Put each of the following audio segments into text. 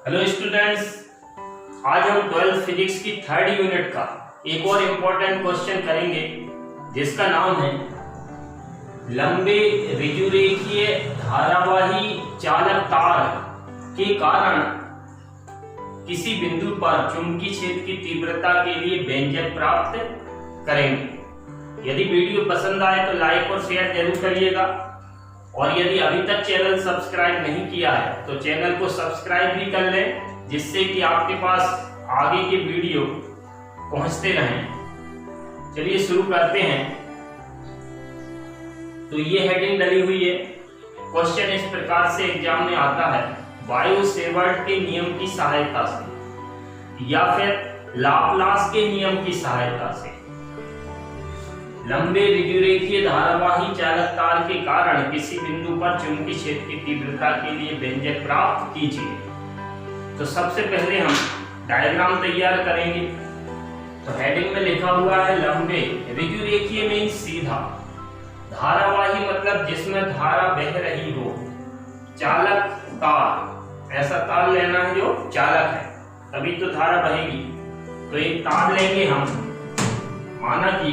Hello students, आज हम 12th physics की थर्ड यूनिट का एक और इम्पोर्टेंट क्वेश्चन करेंगे जिसका नाम है लंबे ऋजुरेखीय धारावाही चालक तार के कारण किसी बिंदु पर चुंबकीय क्षेत्र की तीव्रता के लिए व्यंजक प्राप्त करेंगे। यदि वीडियो पसंद आए तो लाइक और शेयर जरूर करिएगा और यदि अभी तक चैनल सब्सक्राइब नहीं किया है तो चैनल को सब्सक्राइब भी कर लें, जिससे कि आपके पास आगे के वीडियो पहुंचते रहें। चलिए शुरू करते हैं। तो ये हेडिंग डली हुई है। क्वेश्चन इस प्रकार से एग्जाम में आता है, वायु सेवर्ट के नियम की सहायता से या फिर लाप्लास के नियम की सहायता से लंबे ऋजुरेखीय धारावाही चालक तार के कारण किसी बिंदु पर चुंबकीय क्षेत्र की तीव्रता के लिए व्यंजक प्राप्त कीजिए। तो सबसे पहले हम डायग्राम तैयार करेंगे। तो हेडिंग में लिखा हुआ है लंबे, ऋजुरेखीय मीन्स सीधा, धारावाही मतलब जिसमें धारा बह रही हो, चालक तार, ऐसा तार लेना है जो चालक है, तभी तो धारा बहेगी। तो एक तार लेंगे हम, माना कि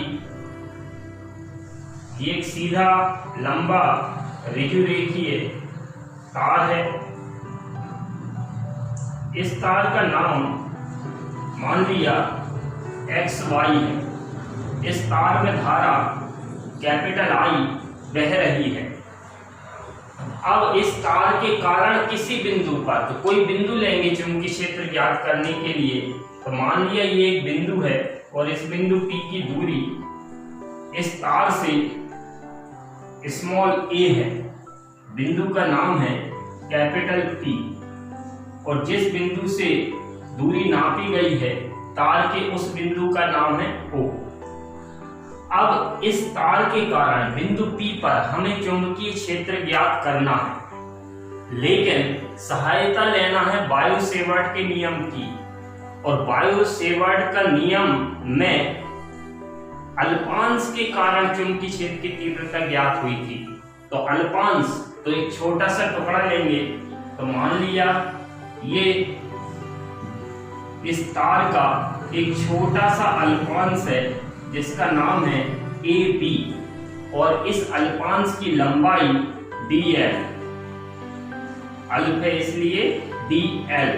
ये एक सीधा लंबा ऋजुरेखीय तार है। इस तार का नाम मान लिया XY है। इस तार में धारा कैपिटल I बह रही है। अब इस तार के कारण किसी बिंदु पर, तो कोई बिंदु लेंगे चुंबकीय क्षेत्र ज्ञात करने के लिए। तो मान लिया ये एक बिंदु है और इस बिंदु P की दूरी इस तार से स्मॉल a है। बिंदु का नाम है कैपिटल P और जिस बिंदु से दूरी नापी गई है तार के, उस बिंदु का नाम है O। अब इस तार के कारण बिंदु P पर हमें चुंबकीय क्षेत्र ज्ञात करना है, लेकिन सहायता लेना है वायु सेवर्ट के नियम की। और वायु सेवर्ट का नियम में अल्पांश के कारण चुंबकीय क्षेत्र की तीव्रता ज्ञात हुई थी। तो अल्पांश, तो एक छोटा सा टुकड़ा लेंगे। तो मान लिया ये इस तार का एक छोटा सा अल्पांश है जिसका नाम है AB और इस अल्पांश की लंबाई DL, अल्प है इसलिए DL।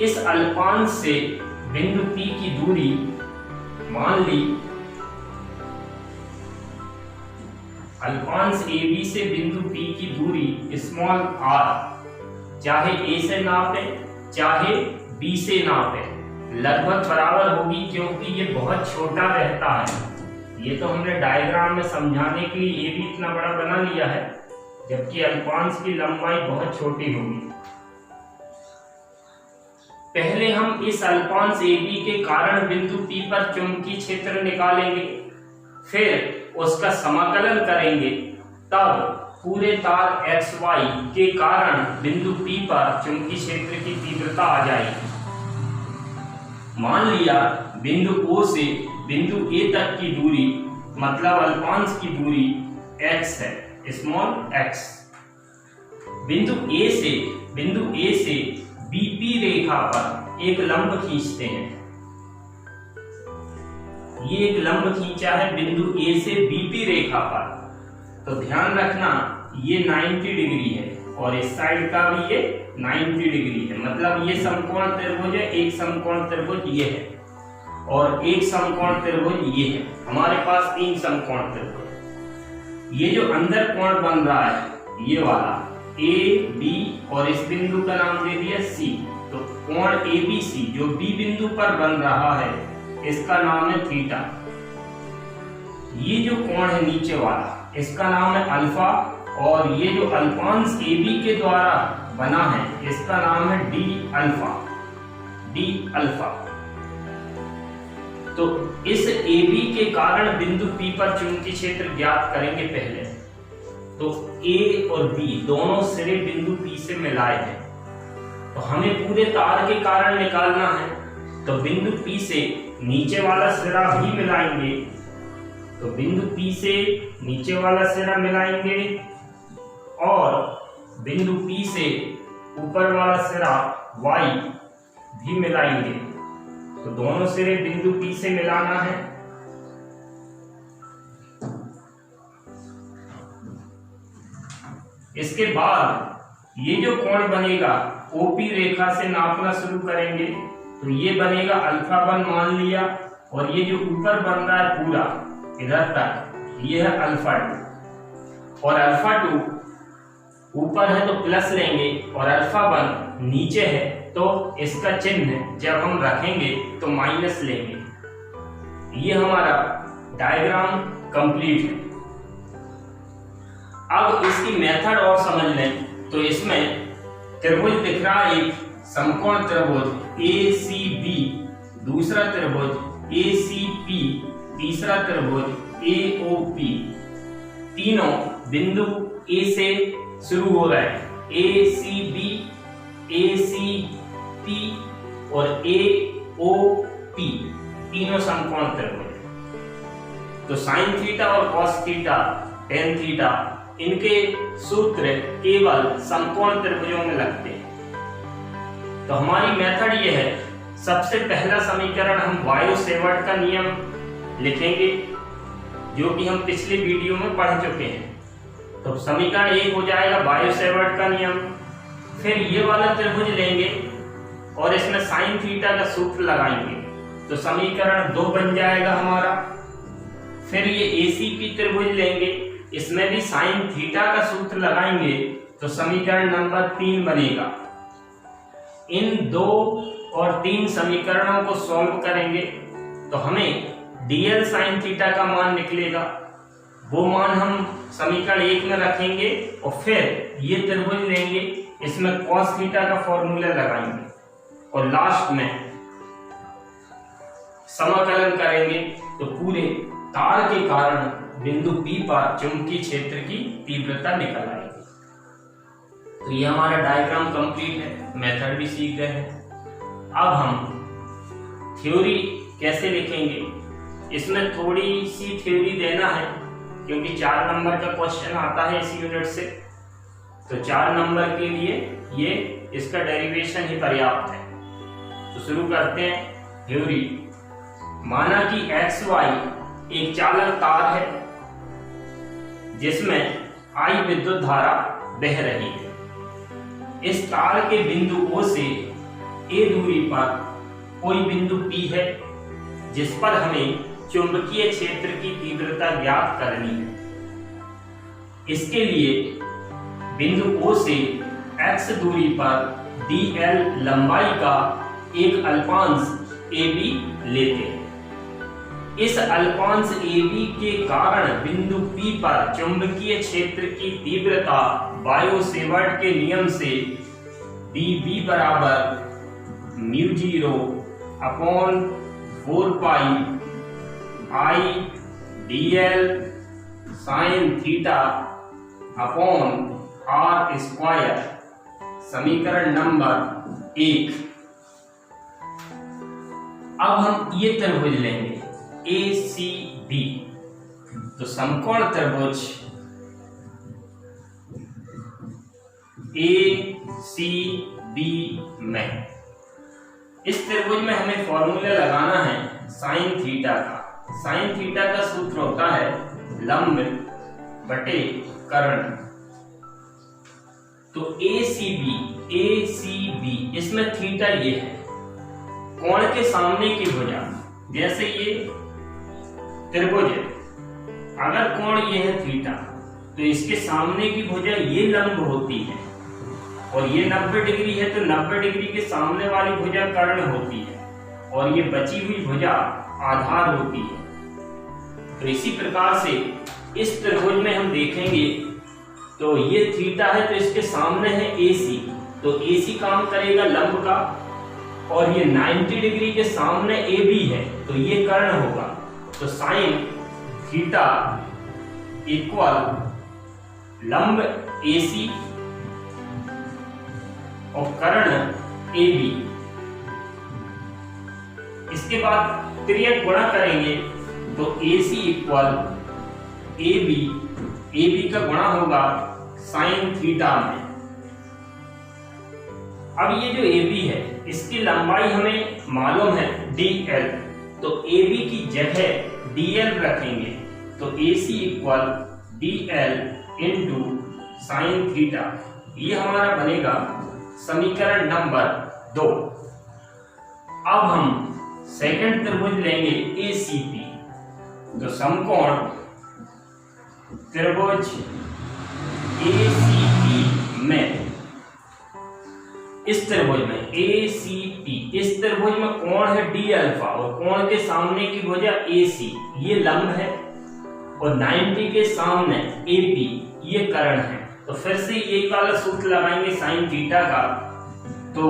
इस अल्पांश से बिंदु P की दूरी मान ली, अल्पांश AB से बिंदु P की दूरी स्मॉल r, चाहे A से नापे चाहे B से नापे, लगभग बराबर होगी, क्योंकि ये बहुत छोटा रहता है। ये तो हमने डायग्राम में समझाने के लिए ये भी इतना बड़ा बना लिया है, जबकि अल्पांश की लंबाई बहुत छोटी होगी। पहले हम इस अल्पांश AB के कारण बिंदु P पर चुंबकीय क्षेत्र निकालेंगे, फिर उसका समाकलन करेंगे, तब पूरे तार XY के कारण बिंदु P पर चुंबकीय क्षेत्र की तीव्रता आ जाएगी। मान लिया बिंदु O से बिंदु A तक की दूरी, मतलब अल्पांश की दूरी x है, स्मॉल x। बिंदु A से BP रेखा पर एक लंब खींचते हैं। ये एक लंब खींचा है बिंदु A से BP रेखा पर। तो ध्यान रखना ये 90 डिग्री है और इस साइड का भी ये 90 डिग्री है, मतलब ये समकोण त्रिभुज है, एक समकोण त्रिभुज ये है और एक समकोण त्रिभुज ये है। हमारे पास 3 समकोण त्रिभुज। ये जो अंदर कोण बन रहा है ये वाला A B और इस बिंदु का नाम दे दिया C। तो कोण ABC जो B बिंदु पर बन रहा है इसका नाम है थीटा। ये जो कोण है नीचे वाला इसका नाम है अल्फा और ये जो अल्पांश AB के द्वारा बना है इसका नाम है D अल्फा। तो इस AB के कारण बिंदु P पर चुंबकीय क्षेत्र ज्ञात करेंगे पहले। तो A और B दोनों सिरे बिंदु P से मिलाए हैं, तो हमें पूरे तार के कारण निकालना है। तो बिंदु P से नीचे वाला सिरा भी मिलाएंगे, तो बिंदु P से नीचे वाला सिरा मिलाएंगे और बिंदु P से ऊपर वाला सिरा y भी मिलाएंगे। तो दोनों सिरे बिंदु P से मिलाना है। इसके बाद ये जो कोण बनेगा OP रेखा से नापना शुरू करेंगे। तो ये बनेगा α1 मान लिया, और ये जो ऊपर बन रहा है पूरा इधर तक ये है α2, और α2 ऊपर है तो प्लस लेंगे और α1 नीचे है तो इसका चिन्ह जब हम रखेंगे तो माइनस लेंगे। ये हमारा डायग्राम कंप्लीट है। अब इसकी मेथड और समझ लें तो इसमें त्रिभुज दिख रहा है, एक समकोण त्रिभुज ACB, दूसरा त्रिभुज ACP, तीसरा त्रिभुज AOP। तीनों बिंदु A से शुरू हो रहे हैं, ACB, ACP और AOP, तीनों समकोण त्रिभुज। तो साइन थीटा और कॉस थीटा, टेन थीटा, इनके सूत्र केवल समकोण त्रिभुजों में लगते हैं। तो हमारी मेथड ये है, सबसे पहला समीकरण हम वायो-सेवर्ट का नियम लिखेंगे, जो कि हम पिछले वीडियो में पढ़ चुके हैं। तो समीकरण 1 हो जाएगा वायो-सेवर्ट का नियम। फिर ये वाला त्रिभुज लेंगे और इसमें साइन थीटा का सूत्र लगाएंगे, तो समीकरण 2 बन जाएगा हमारा। फिर ये ACP त्रिभुज लेंगे, इसमें भी साइन थीटा का सूत्र लगाएंगे, तो समीकरण नंबर 3 बनेगा। इन 2 और 3 समीकरणों को सॉल्व करेंगे तो हमें DL साइन थीटा का मान निकलेगा। वो मान हम समीकरण 1 में रखेंगे और फिर ये त्रिभुज लेंगे, इसमें कॉस थीटा का फॉर्मूला लगाएंगे और लास्ट में समाकलन करेंगे तो पूरे तार के कारण बिंदु P पर चुंबकीय क्षेत्र की तीव्रता निकल आएगी। तो ये हमारा डायग्राम कंप्लीट है, मेथड भी सीख गए हैं। अब हम थ्योरी कैसे लिखेंगे, इसमें थोड़ी सी थ्योरी देना है क्योंकि 4 नंबर का क्वेश्चन आता है इस यूनिट से। तो 4 नंबर के लिए ये इसका डेरिवेशन ही पर्याप्त है। तो शुरू करते हैं थ्योरी। माना कि XY एक चालक तार है जिसमें I विद्युत धारा बह रही है। इस तार के बिंदु O से A दूरी पर कोई बिंदु P है जिस पर हमें चुंबकीय क्षेत्र की तीव्रता ज्ञात करनी है। इसके लिए बिंदु O से X दूरी पर dl लंबाई का एक अल्पांश AB लेते हैं। इस अल्पांश AB के कारण बिंदु P पर चुंबकीय क्षेत्र की तीव्रता वायो-सेवर्ट के नियम से dB बराबर μ0 upon 4 pi I dl sine theta upon r square, समीकरण नंबर 1। अब हम ये त्रिभुज लेंगे ACB। तो समकोण त्रिभुज ACB में इस त्रिभुज में हमें फॉर्मूला लगाना है साइन थीटा का। साइन थीटा का सूत्र होता है लंब बटे कर्ण। तो ACB इसमें थीटा ये है, कोण के सामने की भुजा। जैसे ये त्रिभुज है, अगर कोण ये है थीटा तो इसके सामने की भुजा ये लंब होती है, और ये 90 डिग्री है तो 90 डिग्री के सामने वाली भुजा कर्ण होती है, और ये बची हुई भुजा आधार होती है। तो इसी प्रकार से इस त्रिभुज में हम देखेंगे तो ये थीटा है तो इसके सामने है AC, तो AC काम करेगा लंब का, और ये 90 डिग्री के सामने AB है तो ये कर्ण होगा। तो साइन थीटा इक्वल लंब AC और कर्ण AB। इसके बाद त्रियक गुणा करेंगे तो AC इक्वल AB का गुणा होगा साइन थीटा में। अब ये जो AB है इसकी लंबाई हमें मालूम है DL, तो AB की जगह DL रखेंगे तो AC equal DL into sine theta. ये हमारा बनेगा समीकरण नंबर 2। अब हम सेकंड त्रिभुज लेंगे ACP, तो समकोण त्रिभुज ACP में इस त्रिभुज में ACP, इस त्रिभुज में कोण है D अल्फा और कोण के सामने की भुजा AC, ये लंब है, और 90 के सामने AP, ये कर्ण है। तो फिर से ये वाला सूत्र लगाएंगे साइन थीटा का, तो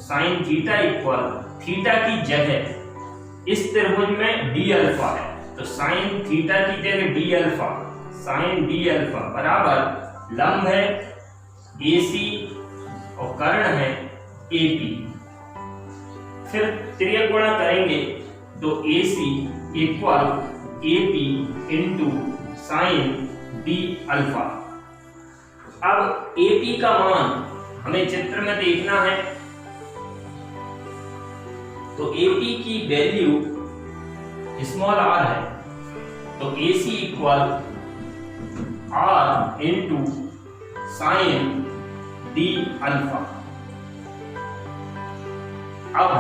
साइन थीटा इक्वल थीटा की जगह इस त्रिभुज में D अल्फा है, तो साइन थीटा की जगह D alpha, sine D alpha बराबर लंब है AC और कर्ण है AP। फिर त्रियक गुणा करेंगे तो AC equal AP into sine D alpha. अब AP का मान हमें चित्र में देखना है, तो AP की वैल्यू स्मॉल r है, तो AC equal r into sine D alpha. अब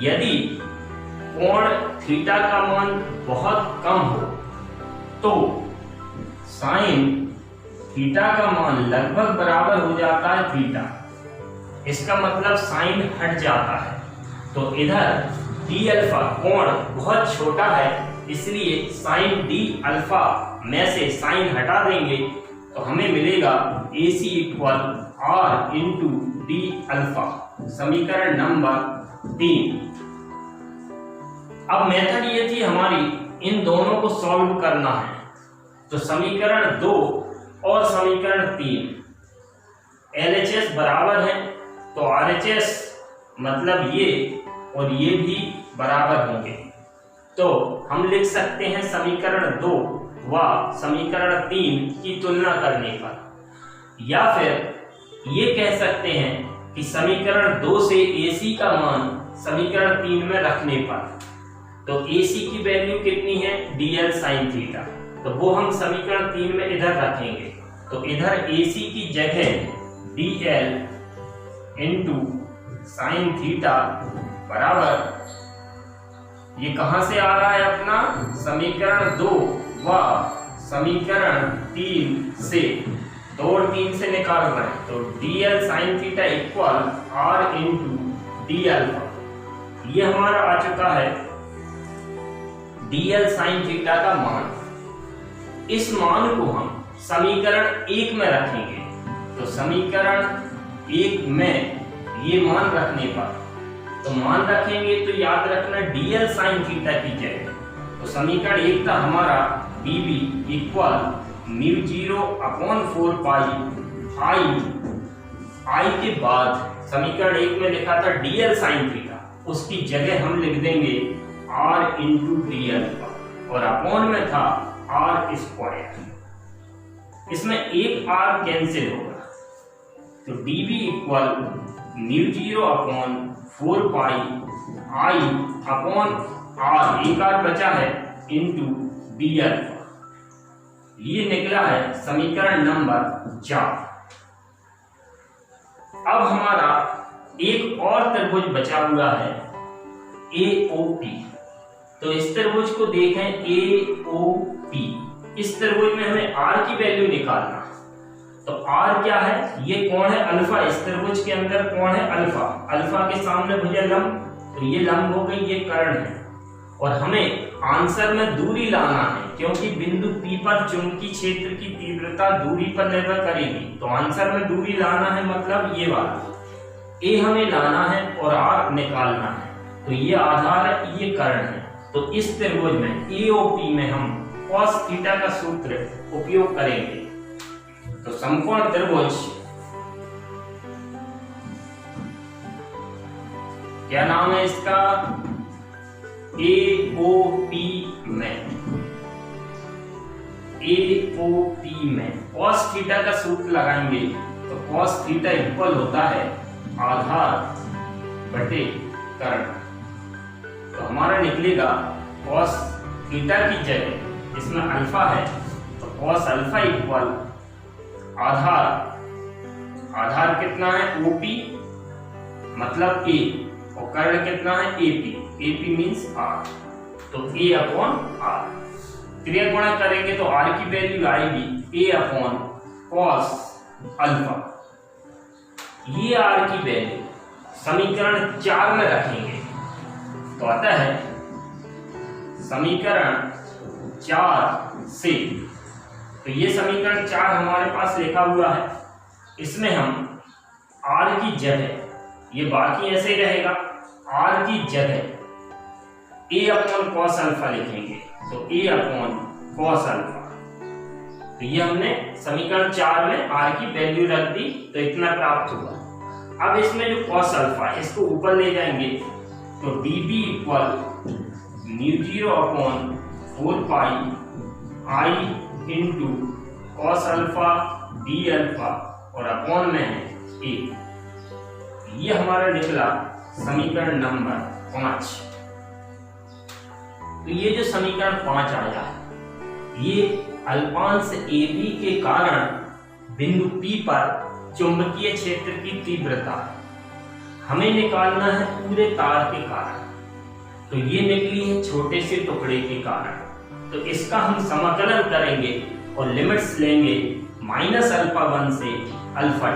यदि कोण थीटा का मान बहुत कम हो तो साइन थीटा का मान लगभग बराबर हो जाता है थीटा, इसका मतलब साइन हट जाता है। तो इधर D अल्फा कोण बहुत छोटा है, इसलिए साइन D अल्फा में से साइन हटा देंगे तो हमें मिलेगा AC equal R into D alpha, समीकरण नंबर 3। अब मेथड ये थी हमारी इन दोनों को सॉल्व करना है, तो समीकरण 2 और समीकरण 3 LHS बराबर है, तो RHS मतलब ये और ये भी बराबर होंगे, तो हम लिख सकते हैं समीकरण 2 व समीकरण 3 की तुलना करने पर, या फिर ये कह सकते हैं कि समीकरण 2 से AC का मान समीकरण 3 में रखने पर, तो AC की वैल्यू कितनी है DL sin थीटा, तो वो हम समीकरण 3 में इधर रखेंगे, तो इधर AC की जगह DL इंटू साइन थीटा बराबर, ये कहां से आ रहा है अपना समीकरण 2 व समीकरण 3 से, 2 और 3 से निकाल रहे हैं, तो DL sin theta equal R into D alpha. ये हमारा आ चुका है DL sin थीटा का मान। इस मान को हम समीकरण 1 में रखेंगे, तो समीकरण 1 में ये मान रखने पर, तो मान रखेंगे तो याद रखना DL sin थीटा की जगह, तो समीकरण 1 था हमारा DB equal μ0 upon 4 pi I के बाद समीकरण 1 में लिखा था DL sin थीटा, उसकी जगह हम लिख देंगे R इंटू D अल्फा, और अपॉन में था R स्क्वायर, इसमें एक R कैंसिल होगा, तो DB equal μ0 upon 4 pi I upon R, एक R बचा है इंटू D अल्फा। ये निकला है समीकरण नंबर 4। अब हमारा एक और त्रिभुज बचा हुआ है AOP, तो इस त्रिभुज को देखें AOP, इस त्रिभुज में हमें R की वैल्यू निकालना, तो R क्या है, ये कोण है अल्फा, इस त्रिभुज के अंदर कोण है अल्फा, अल्फा के सामने भुजा लंब, तो ये लंब हो गई, ये कर्ण है, और हमें आंसर में दूरी लाना है, क्योंकि बिंदु P पर चुंबकीय क्षेत्र की तीव्रता दूरी पर निर्भर करेगी, तो आंसर में दूरी लाना है, मतलब ये वाला A हमें लाना है और R निकालना है, तो ये आधार है, ये कर्ण है, तो इस त्रिभुज में AOP में हम cos थीटा का सूत्र उपयोग करेंगे, तो समकोण त्रिभुज क्या नाम है इसका, AOP में cos थीटा का सूत्र लगाएंगे, तो cos थीटा इक्वल होता है आधार बटे कर्ण। तो हमारा निकलेगा cos थीटा की जगह इसमें अल्फा है तो cos अल्फा इक्वल आधार कितना है OP मतलब A और कर्ण कितना है AP मींस R तो A अपॉन R। क्रिया गुणा करेंगे तो R की वैल्यू आएगी A अपॉन cos अल्फा। ये R की वैल्यू समीकरण 4 में रखेंगे तो आता है समीकरण 4 से। तो ये समीकरण 4 हमारे पास लिखा हुआ है, इसमें हम R की जगह, ये बाकी ऐसे ही रहेगा, R की जगह A अपॉन cos अल्फा लिखेंगे तो A अपॉन cos अल्फा। तो ये हमने समीकरण 4 में R की वैल्यू रख दी तो इतना प्राप्त हुआ। अब इसमें जो cos अल्फा है इसको ऊपर ले जाएंगे तो dB equal μ0 upon 4 pi I into cos alpha d alpha और अपॉन में है A। ये हमारा निकला समीकरण नंबर 5। तो ये जो समीकरण 5 आया ये अल्पांश AB के कारण बिंदु P पर चुंबकीय क्षेत्र की तीव्रता हमें निकालना है पूरे तार के कारण। तो ये निकली है छोटे से टुकड़े के कारण। तो इसका हम समाकलन करेंगे और लिमिट्स लेंगे -α1 से α2,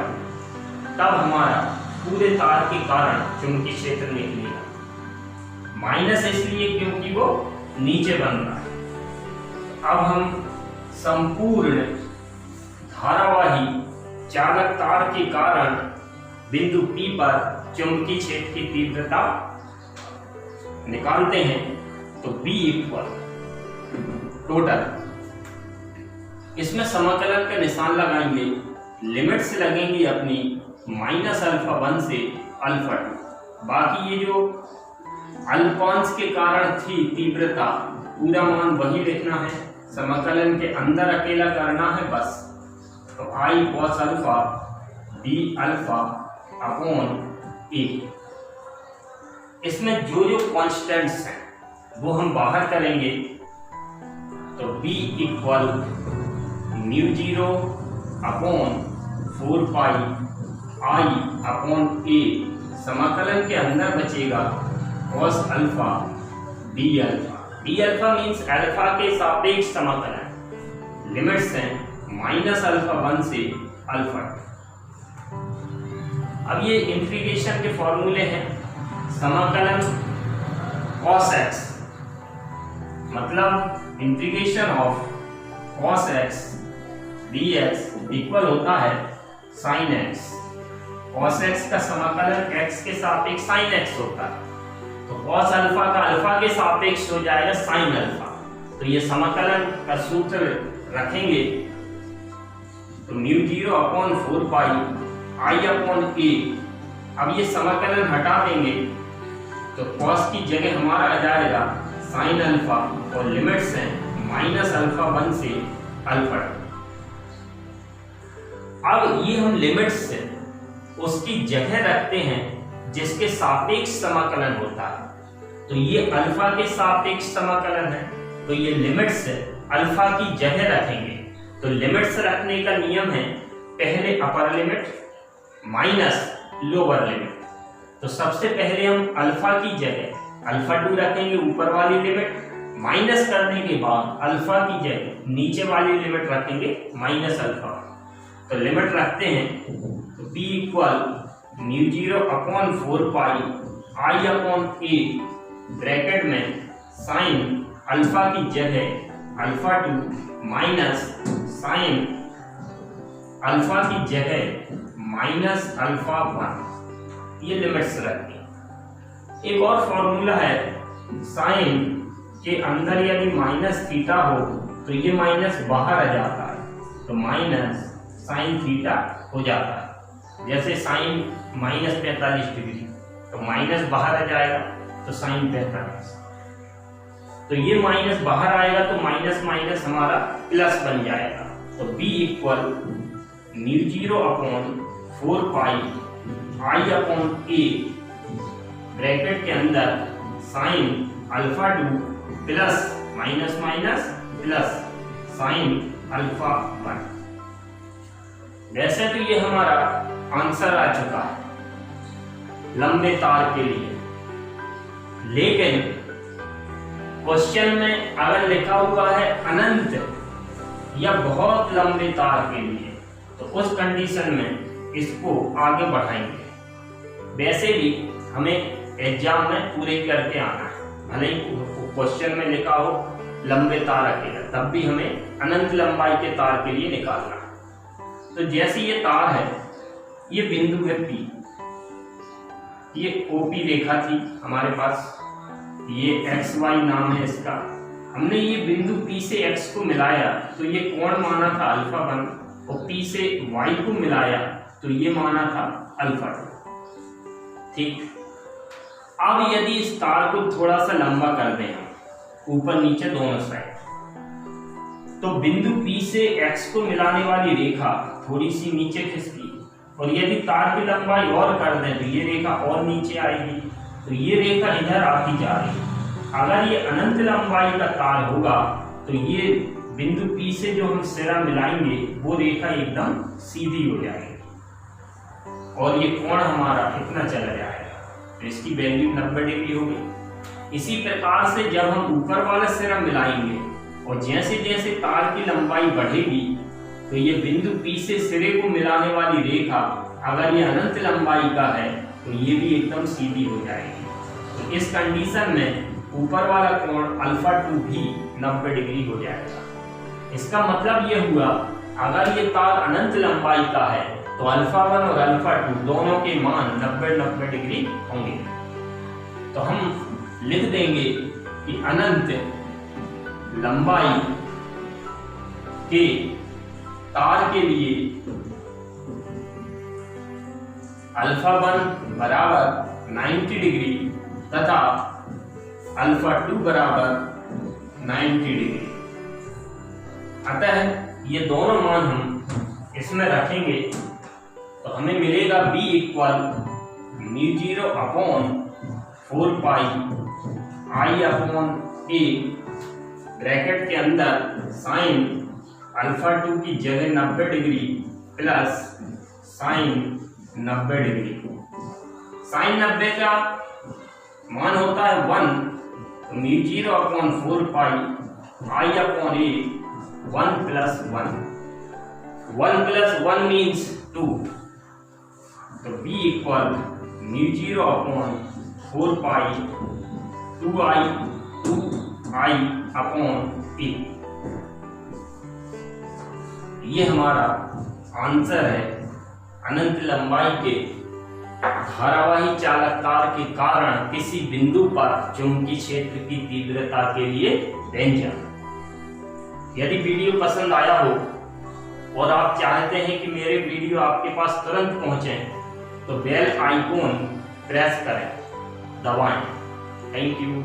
तब हमारा पूरे तार के कारण चुंबकीय क्षेत्र निकलेगा। माइनस इसलिए क्योंकि वो नीचे बन रहा है। अब हम संपूर्ण धारावाही चालक तार के कारण बिंदु P पर चुंबकीय क्षेत्र की तीव्रता निकालते हैं तो B इक्वल टोटल, इसमें समाकलन का निशान लगाएंगे, लिमिट्स लगेंगी अपनी -α1 से α2। बाकी ये जो अल्पांश के कारण थी तीव्रता पूरा मान वही लिखना है, समाकलन के अंदर अकेला करना है बस। तो I cos alpha d alpha upon A। इसमें जो कांस्टेंट्स हैं वो हम बाहर करेंगे तो B equal μ0 upon 4 pi I upon A। समाकलन के अंदर बचेगा cos alpha d alpha means alpha के सापेक्ष समाकलन, लिमिट्स हैं -α1 से α2। अब ये इंटीग्रेशन के फॉर्मूले हैं, समाकलन cos x मतलब integration of cos x dx equal होता है sin x। cos x का समाकलन x के सापेक्ष sin x होता है तो cos अल्फा का अल्फा के सापेक्ष हो जाएगा sin अल्फा। तो ये समाकलन का सूत्र रखेंगे तो μ0 upon 4 pi I upon A। अब ये समाकलन हटा देंगे तो cos की जगह हमारा आ जाएगा sin अल्फा और लिमिट्स हैं -α1 से α2। अब ये हम लिमिट्स से उसकी जगह रखते हैं जिसके सापेक्ष समाकलन होता है। तो ये अल्फा के सापेक्ष समाकलन है तो ये लिमिट्स अल्फा की जगह रखेंगे। तो लिमिट्स रखने का नियम है पहले upper limit minus lower limit. तो सबसे पहले हम अल्फा की जगह α2 रखेंगे ऊपर वाली लिमिट, माइनस करने के बाद अल्फा की जगह नीचे वाली लिमिट रखेंगे -α। तो लिमिट रखते हैं तो P equal μ0 upon 4 pi I upon A bracket में sin अल्फा की जगह α2 माइनस sin अल्फा की जगह -α1। ये लिमिट्स रखते हैं। एक और फॉर्मूला है, साइन के अंदर यदि माइनस थीटा हो तो ये माइनस बाहर आ जाता है तो माइनस साइन थीटा हो जाता है। जैसे साइन -45 डिग्री तो माइनस बाहर आ जाएगा तो साइन 45। तो ये माइनस बाहर आएगा तो माइनस माइनस हमारा प्लस बन जाएगा। तो B equal μ0 upon 4 pi I upon A bracket के अंदर sine alpha 2 plus minus minus plus sine alpha 1। वैसे तो ये हमारा आंसर आ चुका है लंबे तार के लिए, लेकिन क्वेश्चन में अगर लिखा हुआ है अनंत या बहुत लंबे तार के लिए, तो उस कंडीशन में इसको आगे बढ़ाएंगे। वैसे भी हमें एग्जाम में पूरे करके आना है, भले ही क्वेश्चन में लिखा हो लंबे तार अकेला, तब भी हमें अनंत लंबाई के तार के लिए निकालना है। तो जैसे ये तार है, ये बिंदु है P, ये OP रेखा थी हमारे पास, ये XY नाम है इसका। हमने ये बिंदु P से X को मिलाया तो ये कोण माना था अल्फा 1, और P से Y को मिलाया तो ये माना था अल्फा 2। ठीक, अब यदि इस तार को थोड़ा सा लंबा कर दें हम ऊपर नीचे दोनों साइड, तो बिंदु P से X को मिलाने वाली रेखा थोड़ी सी नीचे खिसकी, और यदि तार की लंबाई और कर दें तो ये रेखा और नीचे आएगी, तो ये रेखा इधर आती जा रही है। अगर ये अनंत लंबाई का तार होगा तो ये बिंदु P से जो हम सिरा मिलाएंगे वो रेखा एकदम सीधी हो जाएगी, और ये कोण हमारा इतना चला जाएगा, तो इसकी वैल्यू 90 डिग्री हो गई। इसी प्रकार से जब हम ऊपर वाला सिरा मिलाएंगे और जैसे जैसे तार की लंबाई बढ़ेगी, तो ये बिंदु P से सिरे को मिलाने वाली रेखा अगर ये अनंत लंबाई का है तो ये भी एकदम सीधी हो जाएगी। तो इस कंडीशन में ऊपर वाला कोण अल्फा 2 भी 90 डिग्री हो जाएगा। इसका मतलब ये हुआ, अगर ये तार अनंत लंबाई का है तो अल्फा 1 और अल्फा 2 दोनों के मान 90 डिग्री होंगे। तो हम लिख देंगे कि अनंत लंबाई के तार के लिए अल्फा 1 बराबर 90 डिग्री तथा अल्फा 2 बराबर 90 डिग्री। अतः ये दोनों मान हम इसमें रखेंगे तो हमें मिलेगा B equal μ0 upon 4 pi I upon A bracket के अंदर साइन अल्फा 2 की जगह 90 degree plus sine 90 degree. Sine 90 का मान होता है 1, तो μ0 upon 4 pi I upon A 1 plus 1, 1 plus 1 means 2, तो B equal μ0 upon 4 pi 2I upon A। ये हमारा आंसर है अनंत लंबाई के धारावाही चालक तार के कारण किसी बिंदु पर चुंबकीय क्षेत्र की तीव्रता के लिए व्यंजन। यदि वीडियो पसंद आया हो और आप चाहते हैं कि मेरे वीडियो आपके पास तुरंत पहुंचे, तो बेल आइकॉन प्रेस करें, दबाएं। Thank you.